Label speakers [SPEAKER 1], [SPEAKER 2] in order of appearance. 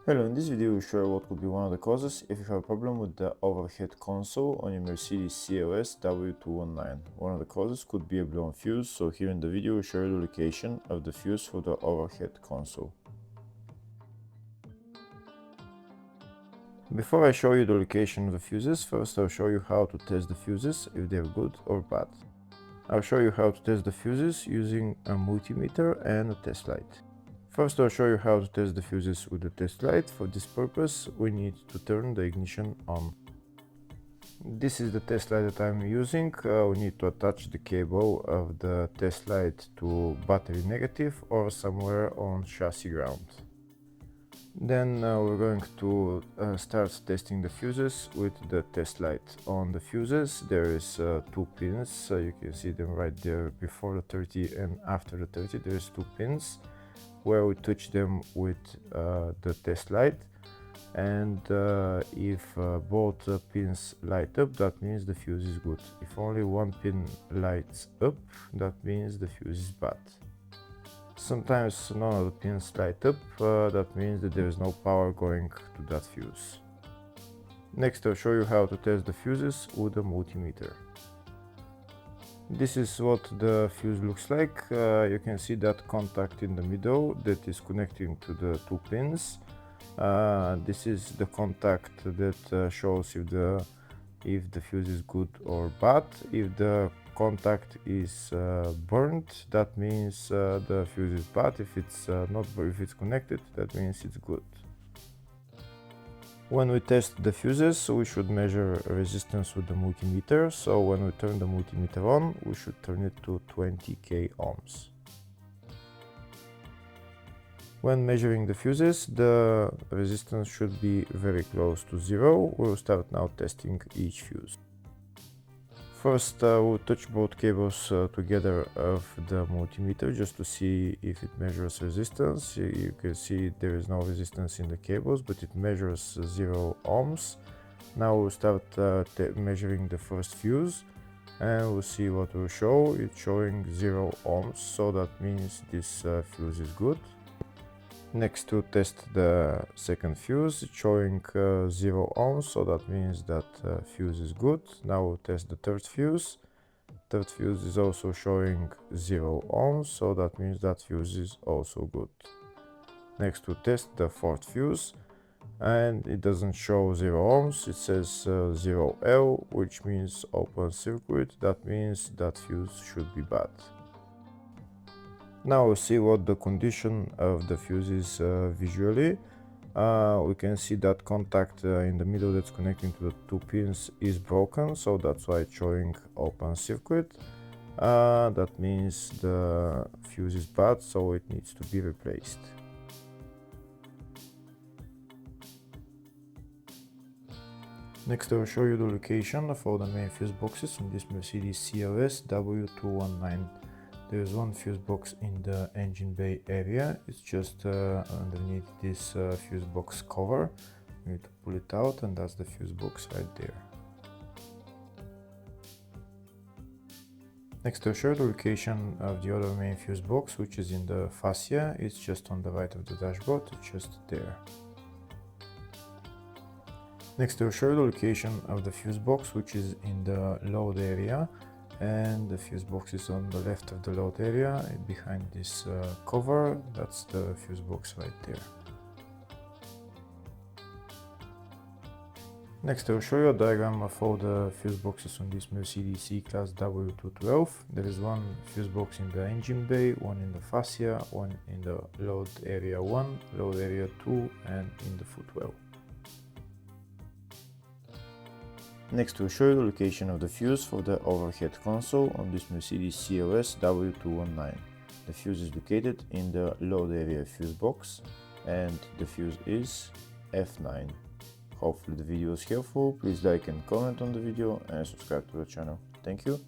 [SPEAKER 1] Hello, in this video we'll show you what could be one of the causes if you have a problem with the overhead console on your Mercedes CLS W219. One of the causes could be a blown fuse, so here in the video we'll show you the location of the fuse for the overhead console. Before I show you the location of the fuses, first I'll show you how to test the fuses, if they're good or bad. I'll show you how to test the fuses using a multimeter and a test light. First I'll show you how to test the fuses with the test light. For this purpose we need to turn the ignition on. This is the test light that I'm using. We need to attach the cable of the test light to battery negative or somewhere on chassis ground. Then we're going to start testing the fuses with the test light. On the fuses there is two pins, you can see them right there before the 30 and after the 30. There's two pins where we touch them with the test light, and if both pins light up, that means the fuse is good. If only one pin lights up, that means the fuse is bad. Sometimes none of the pins light up, that means that there is no power going to that fuse. Next I'll show you how to test the fuses with a multimeter. This is what the fuse looks like. You can see that contact in the middle that is connecting to the two pins. This is the contact that shows if the fuse is good or bad. If the contact is burnt, that means the fuse is bad. If it's connected, that means it's good. When we test the fuses, we should measure resistance with the multimeter. So when we turn the multimeter on, we should turn it to 20k ohms. When measuring the fuses, the resistance should be very close to zero. We'll start now testing each fuse. First we'll touch both cables together of the multimeter just to see if it measures resistance. You can see there is no resistance in the cables, but it measures 0 ohms. Now we'll start measuring the first fuse, and we'll see what will show. It's showing 0 ohms, so that means this fuse is good. Next to test the second fuse, it's showing 0 ohms, so that means that fuse is good. Now we'll test the third fuse. Third fuse is also showing 0 ohms, so that means that fuse is also good. Next we'll test the fourth fuse, and it doesn't show 0 ohms, it says 0L, which means open circuit. That means that fuse should be bad. Now we'll see what the condition of the fuse is visually. We can see that contact in the middle that's connecting to the two pins is broken, so that's why it's showing open circuit. That means the fuse is bad, so it needs to be replaced. Next I'll show you the location of all the main fuse boxes on this Mercedes CLS W219. There is one fuse box in the engine bay area. It's just underneath this fuse box cover. You need to pull it out, and that's the fuse box right there. Next I'll show you the location of the other main fuse box, which is in the fascia. It's just on the right of the dashboard, it's just there. Next I'll show you the location of the fuse box, which is in the load area. And the fuse box is on the left of the load area, behind this cover. That's the fuse box right there. Next I'll show you a diagram of all the fuse boxes on this Mercedes C-Class W212. There is one fuse box in the engine bay, one in the fascia, one in the load area 1, load area 2, and in the footwell. Next we'll show you the location of the fuse for the overhead console on this Mercedes CLS W219. The fuse is located in the load area fuse box, and the fuse is F9. Hopefully the video was helpful. Please like and comment on the video and subscribe to the channel. Thank you.